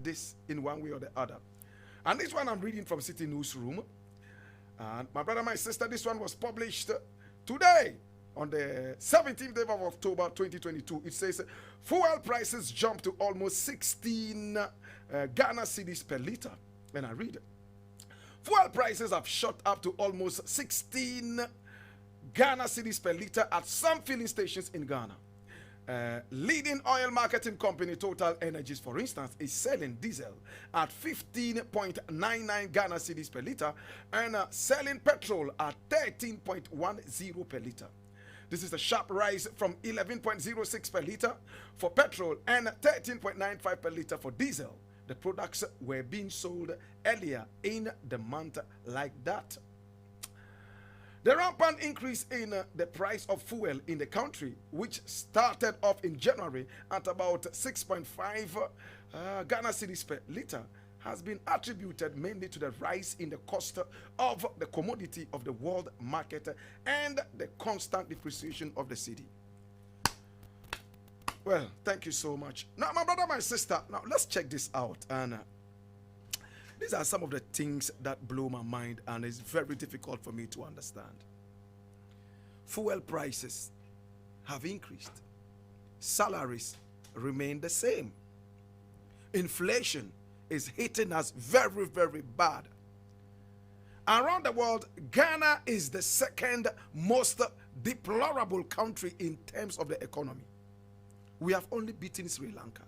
this in one way or the other. And this one I'm reading from City Newsroom. And my brother, my sister, this one was published today on the 17th day of October 2022. It says fuel prices jump to almost 16 Ghana cedis per liter. And I read it. Fuel prices have shot up to almost 16 Ghana cedis per liter at some filling stations in Ghana. Leading oil marketing company Total Energies, for instance, is selling diesel at 15.99 Ghana cedis per liter and selling petrol at 13.10 per liter. This is a sharp rise from 11.06 per liter for petrol and 13.95 per liter for diesel. The products were being sold earlier in the month like that. The rampant increase in the price of fuel in the country, which started off in January at about 6.5 Ghana cedis per liter, has been attributed mainly to the rise in the cost of the commodity of the world market and the constant depreciation of the cedi. Well, thank you so much. Now, my brother, my sister, now let's check this out. And these are some of the things that blow my mind, and it's very difficult for me to understand. Fuel prices have increased. Salaries remain the same. Inflation is hitting us very, very bad. Around the world, Ghana is the second most deplorable country in terms of the economy. We have only beaten Sri Lanka.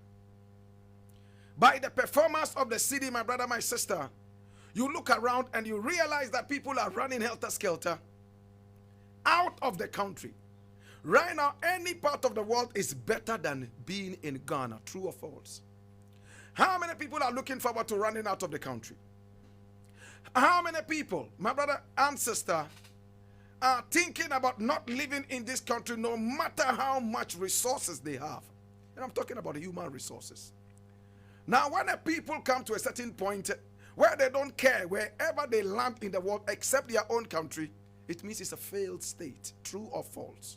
By the performance of the city, my brother, my sister, you look around and you realize that people are running helter-skelter out of the country. Right now, any part of the world is better than being in Ghana. True or false? How many people are looking forward to running out of the country? How many people, my brother and sister, are thinking about not living in this country no matter how much resources they have? And I'm talking about human resources. Now, when the people come to a certain point where they don't care wherever they land in the world except their own country, it means it's a failed state. True or false?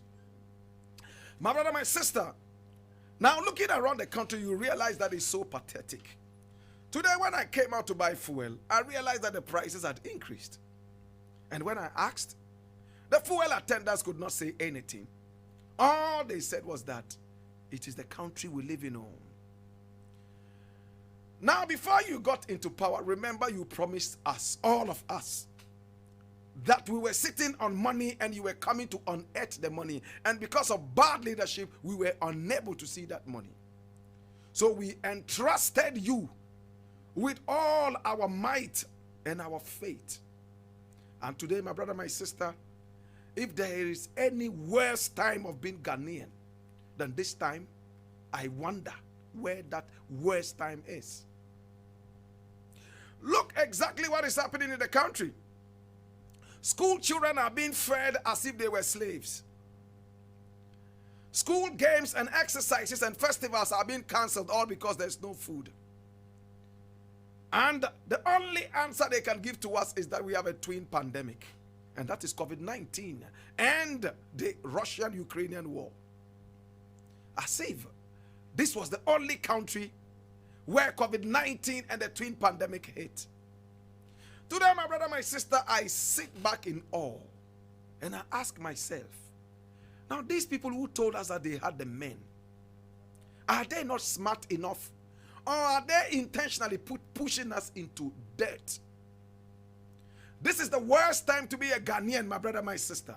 My brother, my sister, now looking around the country, you realize that it's so pathetic. Today, when I came out to buy fuel, I realized that the prices had increased. And when I asked, the fuel attendants could not say anything. All they said was that it is the country we live in on. Now, before you got into power, remember you promised us, all of us, that we were sitting on money and you were coming to unearth the money. And because of bad leadership, we were unable to see that money. So we entrusted you with all our might and our faith. And today, my brother, my sister, if there is any worse time of being Ghanaian than this time, I wonder where that worst time is. Look exactly what is happening in the country. School children are being fed as if they were slaves. School games and exercises and festivals are being cancelled all because there's no food. And the only answer they can give to us is that we have a twin pandemic. And that is COVID-19 and the Russian-Ukrainian war. As if this was the only country where COVID-19 and the twin pandemic hit. Today, my brother, my sister, I sit back in awe and I ask myself, now these people who told us that they had the men, are they not smart enough? Or are they intentionally pushing us into debt? This is the worst time to be a Ghanaian, my brother, my sister.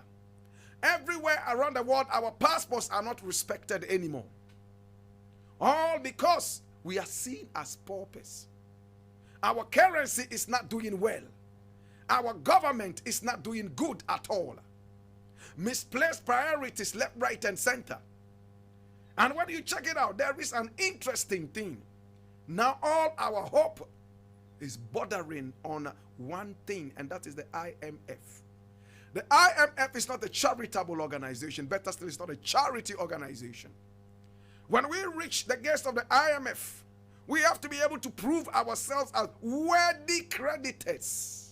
Everywhere around the world, our passports are not respected anymore. All because we are seen as paupers. Our currency is not doing well. Our government is not doing good at all. Misplaced priorities left, right, and center. And when you check it out, there is an interesting thing. Now all our hope is bordering on one thing, and that is the IMF. The IMF is not a charitable organization. Better still, it's not a charity organization. When we reach the gates of the IMF, we have to be able to prove ourselves as worthy creditors.